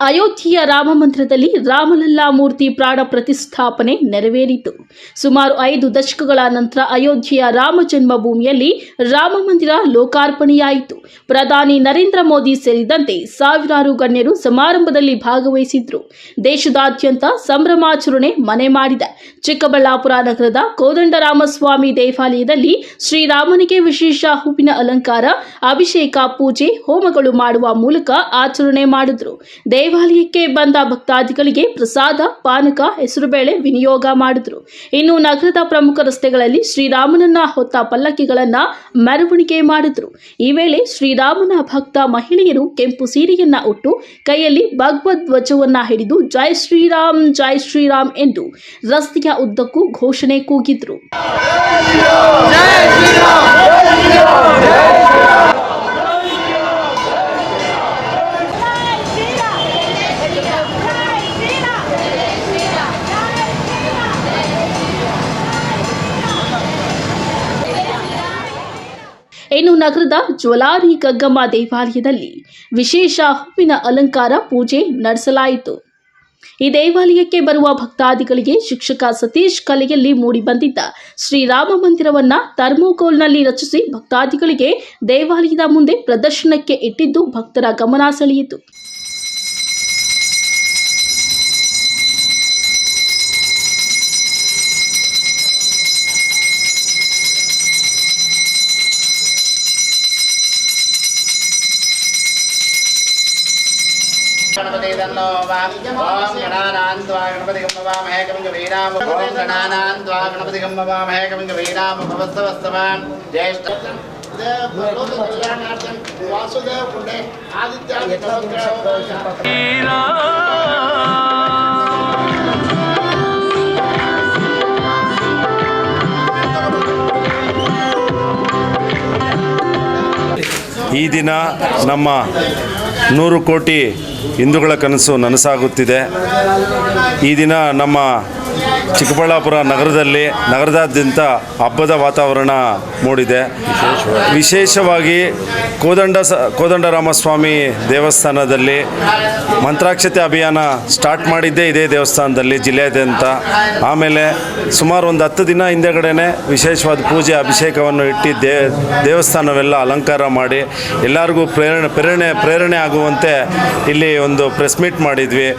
ಅಯೋಧ್ಯೆಯ ರಾಮ ಮಂದಿರದಲ್ಲಿ ರಾಮಲಲ್ಲಾ ಮೂರ್ತಿ ಪ್ರಾಣ ಪ್ರತಿಷ್ಠಾಪನೆ ನೆರವೇರಿತು. ಸುಮಾರು 5 ದಶಕಗಳ ನಂತರ ಅಯೋಧ್ಯೆಯ ರಾಮ ಜನ್ಮಭೂಮಿಯಲ್ಲಿ ರಾಮ ಮಂದಿರ ಲೋಕಾರ್ಪಣೆಯಾಯಿತು. ಪ್ರಧಾನಿ ನರೇಂದ್ರ ಮೋದಿ ಸೇರಿದಂತೆ ಸಾವಿರಾರು ಗಣ್ಯರು ಸಮಾರಂಭದಲ್ಲಿ ಭಾಗವಹಿಸಿದ್ರು. ದೇಶದಾದ್ಯಂತ ಸಂಭ್ರಮಾಚರಣೆ ಮನೆ ಮಾಡಿದೆ. ಚಿಕ್ಕಬಳ್ಳಾಪುರ ನಗರದ ಕೋದಂಡರಾಮಸ್ವಾಮಿ ದೇವಾಲಯದಲ್ಲಿ ಶ್ರೀರಾಮನಿಗೆ ವಿಶೇಷ ಹೂವಿನ ಅಲಂಕಾರ, ಅಭಿಷೇಕ, ಪೂಜೆ, ಹೋಮಗಳು ಮಾಡುವ ಮೂಲಕ ಆಚರಣೆ ಮಾಡಿದ್ರು. ದೇವಾಲಯಕ್ಕೆ ಬಂದ ಭಕ್ತಾದಿಗಳಿಗೆ ಪ್ರಸಾದ, ಪಾನಕ, ಹೆಸರುಬೇಳೆ ವಿನಿಯೋಗ ಮಾಡಿದ್ರು. ಇನ್ನು ನಗರದ ಪ್ರಮುಖ ರಸ್ತೆಗಳಲ್ಲಿ ಶ್ರೀರಾಮನನ್ನ ಹೊತ್ತ ಪಲ್ಲಕ್ಕಿಗಳನ್ನ ಮೆರವಣಿಗೆ ಮಾಡಿದ್ರು. ಈ ವೇಳೆ ಶ್ರೀರಾಮನ ಭಕ್ತ ಮಹಿಳೆಯರು ಕೆಂಪು ಸೀರೆಯನ್ನ ಉಟ್ಟು ಕೈಯಲ್ಲಿ ಭಗವದ್ ಧ್ವಜವನ್ನ ಹಿಡಿದು ಜೈ ಶ್ರೀರಾಮ್ ಎಂದು ರಸ್ತೆಯ ಉದ್ದಕ್ಕೂ ಘೋಷಣೆ ಕೂಗಿದ್ರು. ಇನ್ನು ನಗರದ ಜ್ವಲಾರಿ ಗಂಗಮ್ಮ ದೇವಾಲಯದಲ್ಲಿ ವಿಶೇಷ ಹೂವಿನ ಅಲಂಕಾರ ಪೂಜೆ ನಡೆಸಲಾಯಿತು. ಈ ದೇವಾಲಯಕ್ಕೆ ಬರುವ ಭಕ್ತಾದಿಗಳಿಗೆ ಶಿಕ್ಷಕ ಸತೀಶ್ ಕಲೆಯಲ್ಲಿ ಮೂಡಿಬಂದಿದ್ದ ಶ್ರೀರಾಮ ಮಂದಿರವನ್ನ ಥರ್ಮೋಕೋಲ್ನಲ್ಲಿ ರಚಿಸಿ ಭಕ್ತಾದಿಗಳಿಗೆ ದೇವಾಲಯದ ಮುಂದೆ ಪ್ರದರ್ಶನಕ್ಕೆ ಇಟ್ಟಿದ್ದು ಭಕ್ತರ ಗಮನ ಸೆಳೆಯಿತು. गणपति तन्नो वाम ओम गणानान्त्वा गणपतिगं नमामहे कविं कवीनाम ओम गणानान्त्वा गणपतिगं नमामहे कविं कवीनाम भवस्तवस्तवान् ज्येष्ठ लोक कल्याणार्थं वासुदेव पुण्य आदित्यादि ಈ ದಿನ ನಮ್ಮ 100 ಕೋಟಿ ಹಿಂದೂಗಳ ಕನಸು ನನಸಾಗುತ್ತಿದೆ. ಈ ದಿನ ನಮ್ಮ ಚಿಕ್ಕಬಳ್ಳಾಪುರ ನಗರದಾದ್ಯಂತ ಹಬ್ಬದ ವಾತಾವರಣ ಮೂಡಿದೆ. ವಿಶೇಷವಾಗಿ ಕೋದಂಡರಾಮಸ್ವಾಮಿ ದೇವಸ್ಥಾನದಲ್ಲಿ ಮಂತ್ರಾಕ್ಷತೆ ಅಭಿಯಾನ ಸ್ಟಾರ್ಟ್ ಮಾಡಿದ್ದೇ ಇದೇ ದೇವಸ್ಥಾನದಲ್ಲಿ ಜಿಲ್ಲೆಯಾದ್ಯಂತ. ಆಮೇಲೆ ಸುಮಾರು ಒಂದು 10 ದಿನ ಹಿಂದೆಗಡೆನೆ ವಿಶೇಷವಾದ ಪೂಜೆ ಅಭಿಷೇಕವನ್ನು ಇಟ್ಟು ದೇವಸ್ಥಾನವೆಲ್ಲ ಅಲಂಕಾರ ಮಾಡಿ ಎಲ್ಲರಿಗೂ ಪ್ರೇರಣೆ ಆಗುವಂತೆ ಇಲ್ಲಿ ಒಂದು ಪ್ರೆಸ್ ಮೀಟ್ ಮಾಡಿದ್ವಿ.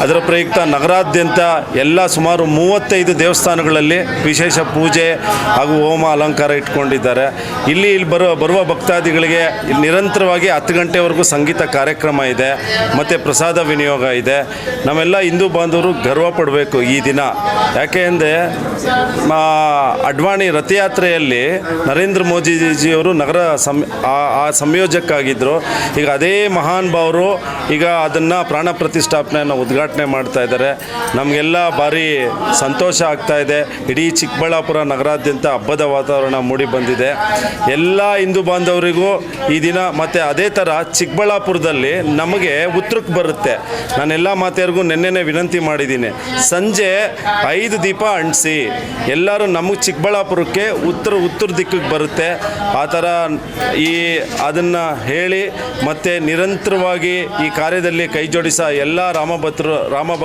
ಅದರ ಪ್ರಯುಕ್ತ ನಗರಾದ್ಯಂತ ಎಲ್ಲ ಸುಮಾರು 35 ದೇವಸ್ಥಾನಗಳಲ್ಲಿ ವಿಶೇಷ ಪೂಜೆ ಹಾಗೂ ಹೋಮ ಅಲಂಕಾರ ಇಟ್ಕೊಂಡಿದ್ದಾರೆ. ಇಲ್ಲಿ ಬರುವ ಭಕ್ತಾದಿಗಳಿಗೆ ನಿರಂತರವಾಗಿ 10 ಗಂಟೆವರೆಗೂ ಸಂಗೀತ ಕಾರ್ಯಕ್ರಮ ಇದೆ ಮತ್ತು ಪ್ರಸಾದ ವಿನಿಯೋಗ ಇದೆ. ನಾವೆಲ್ಲ ಹಿಂದೂ ಬಾಂಧವರು ಗರ್ವ ಪಡಬೇಕು ಈ ದಿನ. ಯಾಕೆ ಅಂದರೆ ಅಡ್ವಾಣಿ ರಥಯಾತ್ರೆಯಲ್ಲಿ ನರೇಂದ್ರ ಮೋದಿಜಿಯವರು ಆ ಸಂಯೋಜಕರಾಗಿದ್ದರು. ಈಗ ಅದೇ ಮಹಾನ್ ಭಾವರು ಈಗ ಅದನ್ನು ಪ್ರಾಣ ಪ್ರತಿಷ್ಠಾಪನೆಯನ್ನು ಉದ್ಘಾಟನೆ ಮಾಡ್ತಾ ಇದ್ದಾರೆ. ನಮಗೆಲ್ಲ ಭಾರಿ ಸಂತೋಷ ಆಗ್ತಾ ಇದೆ. ಇಡೀ ಚಿಕ್ಕಬಳ್ಳಾಪುರ ನಗರಾದ್ಯಂತ ಹಬ್ಬದ ವಾತಾವರಣ ಮೂಡಿ ಬಂದಿದೆ. ಎಲ್ಲ ಹಿಂದೂ ಬಾಂಧವರಿಗೂ ಈ ದಿನ ಮತ್ತು ಅದೇ ಥರ ಚಿಕ್ಕಬಳ್ಳಾಪುರದಲ್ಲಿ ನಮಗೆ ಉತ್ತರಕ್ಕೆ ಬರುತ್ತೆ. ನಾನೆಲ್ಲ ಮಾತೆಯರಿಗೂ ನೆನ್ನೆನೇ ವಿನಂತಿ ಮಾಡಿದ್ದೀನಿ, ಸಂಜೆ 5 ದೀಪ ಅಂಟಿಸಿ ಎಲ್ಲರೂ ನಮಗೆ ಚಿಕ್ಕಬಳ್ಳಾಪುರಕ್ಕೆ ಉತ್ತರ ದಿಕ್ಕಿಗೆ ಬರುತ್ತೆ. ಆ ಥರ ಅದನ್ನು ಹೇಳಿ ಮತ್ತು ನಿರಂತರವಾಗಿ ಈ ಕಾರ್ಯದಲ್ಲಿ ಕೈ ಜೋಡಿಸ ಎಲ್ಲ ರಾಮ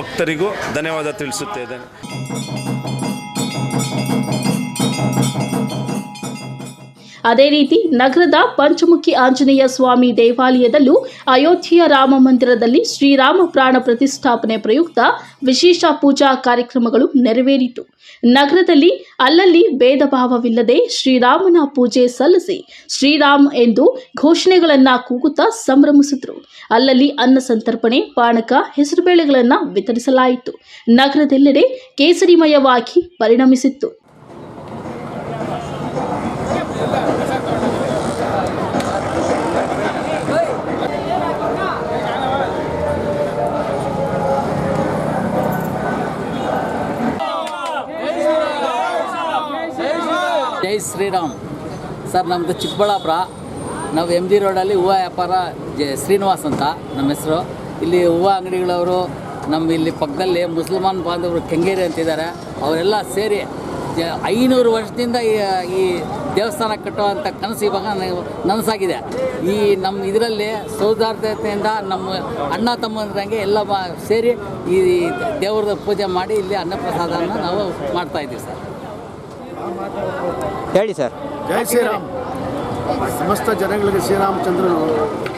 ಭಕ್ತರಿಗೂ ಧನ್ಯವಾದ ತಿಳಿಸುತ್ತೇನೆ. ಅದೇ ರೀತಿ ನಗರದ ಪಂಚಮುಖಿ ಆಂಜನೇಯ ಸ್ವಾಮಿ ದೇವಾಲಯದಲ್ಲೂ ಅಯೋಧ್ಯೆಯ ರಾಮ ಮಂದಿರದಲ್ಲಿ ಶ್ರೀರಾಮ ಪ್ರಾಣ ಪ್ರತಿಷ್ಠಾಪನೆ ಪ್ರಯುಕ್ತ ವಿಶೇಷ ಪೂಜಾ ಕಾರ್ಯಕ್ರಮಗಳು ನೆರವೇರಿತು. ನಗರದಲ್ಲಿ ಅಲ್ಲಲ್ಲಿ ಭೇದ ಭಾವವಿಲ್ಲದೆ ಶ್ರೀರಾಮನ ಪೂಜೆ ಸಲ್ಲಿಸಿ ಶ್ರೀರಾಮ್ ಎಂದು ಘೋಷಣೆಗಳನ್ನು ಕೂಗುತ್ತಾ ಸಂಭ್ರಮಿಸಿದ್ರು. ಅಲ್ಲಲ್ಲಿ ಅನ್ನ ಸಂತರ್ಪಣೆ, ಪಾನಕ, ಹೆಸರುಬೇಳೆಗಳನ್ನು ವಿತರಿಸಲಾಯಿತು. ನಗರದೆಲ್ಲೆಡೆ ಕೇಸರಿಮಯವಾಗಿ ಪರಿಣಮಿಸಿತ್ತು. ಜೈ ಶ್ರೀರಾಮ್ ಸರ್. ನಮ್ಮದು ಚಿಕ್ಕಬಳ್ಳಾಪುರ. ನಾವು MG ರೋಡಲ್ಲಿ ಹೂವು ವ್ಯಾಪಾರ ಶ್ರೀನಿವಾಸ್ ಅಂತ ನಮ್ಮ ಹೆಸರು. ಇಲ್ಲಿ ಹೂವು ಅಂಗಡಿಗಳವರು ನಮ್ಮ ಇಲ್ಲಿ ಪಕ್ಕದಲ್ಲಿ ಮುಸಲ್ಮಾನ್ ಬಾಂಧವರು ಕೆಂಗೇರಿ ಅಂತಿದ್ದಾರೆ. ಅವರೆಲ್ಲ ಸೇರಿ 500 ವರ್ಷದಿಂದ ಈ ದೇವಸ್ಥಾನ ಕಟ್ಟುವಂಥ ಕನಸು ಇವಾಗ ನನಸಾಗಿದೆ. ಈ ನಮ್ಮ ಇದರಲ್ಲಿ ಸೌಹಾರ್ದತೆಯಿಂದ ನಮ್ಮ ಅಣ್ಣ ತಮ್ಮಂದ್ರಂಗೆ ಎಲ್ಲ ಸೇರಿ ಈ ದೇವ್ರದ ಪೂಜೆ ಮಾಡಿ ಇಲ್ಲಿ ಅನ್ನಪ್ರಸಾದವನ್ನು ನಾವು ಮಾಡ್ತಾಯಿದ್ದೀವಿ ಸರ್. ಹೇಳಿ ಸರ್. ಜೈ ಶ್ರೀರಾಮ್. ಸಮಸ್ತ ಜನಗಳಿಗೆ ಶ್ರೀರಾಮಚಂದ್ರನು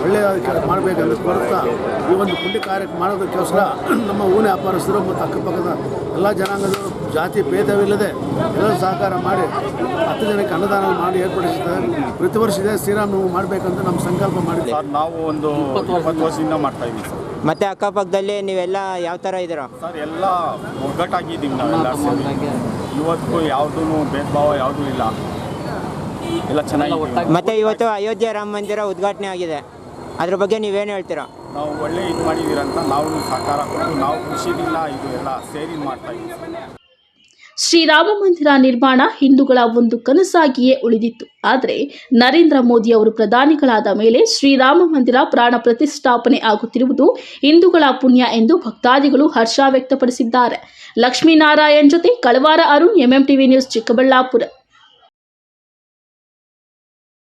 ಒಳ್ಳೆಯ ಮಾಡಬೇಕಂತ ಕೋರುತ್ತಾ ಈ ಒಂದು ಪುಣ್ಯ ಕಾರ್ಯ ಮಾಡೋದಕ್ಕೋಸ್ಕರ ನಮ್ಮ ಊನೆ ವ್ಯಾಪಾರಸ್ಥರು ಮತ್ತು ಅಕ್ಕಪಕ್ಕದ ಎಲ್ಲ ಜನಾಂಗದವರು ಜಾತಿ ಭೇದವಿಲ್ಲದೆ ಎಲ್ಲರೂ ಸಹಕಾರ ಮಾಡಿ 10 ಜನಕ್ಕೆ ಅನ್ನದಾನ ಮಾಡಿ ಏರ್ಪಡಿಸುತ್ತಾರೆ. ಪ್ರತಿ ವರ್ಷ ಇದೆ ಶ್ರೀರಾಮನವಮಿ ಮಾಡಬೇಕಂತ ನಮ್ಮ ಸಂಕಲ್ಪ ಮಾಡಿದ್ದೀವಿ ಸರ್. ನಾವು ಒಂದು 20 ವರ್ಷದಿಂದ ಮಾಡ್ತಾ ಇದ್ದೀವಿ ಸರ್. ಮತ್ತೆ ಅಕ್ಕಪಕ್ಕದಲ್ಲಿ ನೀವೆಲ್ಲ ಯಾವ ಥರ ಇದ್ದೀರಾ ಸರ್? ಎಲ್ಲ ಒಗ್ಗಟ್ಟಾಗಿದ್ದೀವಿ ನಾವೆಲ್ಲ ಸೇರಿ. ಇವತ್ತು ಯಾವುದೂ ಭೇದ ಭಾವ ಯಾವುದೂ ಇಲ್ಲ, ಎಲ್ಲ ಚೆನ್ನಾಗಿ. ಮತ್ತೆ ಇವತ್ತು ಅಯೋಧ್ಯೆ ರಾಮ ಮಂದಿರ ಉದ್ಘಾಟನೆ ಆಗಿದೆ, ಅದ್ರ ಬಗ್ಗೆ ನೀವೇನು ಹೇಳ್ತೀರಾ? ನಾವು ಒಳ್ಳೆ ಇದು ಮಾಡಿದ್ದೀರಂತ ನಾವು ಸಹಕಾರ ಕೊಟ್ಟು ನಾವು ಖುಷಿಯಿಂದ ಇದು ಎಲ್ಲ ಸೇರಿ ಮಾಡ್ತಾ ಇದ್ದೀವಿ. ಶ್ರೀರಾಮ ಮಂದಿರ ನಿರ್ಮಾಣ ಹಿಂದೂಗಳ ಒಂದು ಕನಸಾಗಿಯೇ ಉಳಿದಿತ್ತು. ಆದರೆ ನರೇಂದ್ರ ಮೋದಿ ಅವರು ಪ್ರಧಾನಿಗಳಾದ ಮೇಲೆ ಶ್ರೀರಾಮ ಮಂದಿರ ಪ್ರಾಣ ಪ್ರತಿಷ್ಠಾಪನೆ ಆಗುತ್ತಿರುವುದು ಹಿಂದೂಗಳ ಪುಣ್ಯ ಎಂದು ಭಕ್ತಾದಿಗಳು ಹರ್ಷ ವ್ಯಕ್ತಪಡಿಸಿದ್ದಾರೆ. ಲಕ್ಷ್ಮೀನಾರಾಯಣ್ ಜೊತೆ ಕಳವಾರ ಅರುಣ್, MMTV ನ್ಯೂಸ್, ಚಿಕ್ಕಬಳ್ಳಾಪುರ.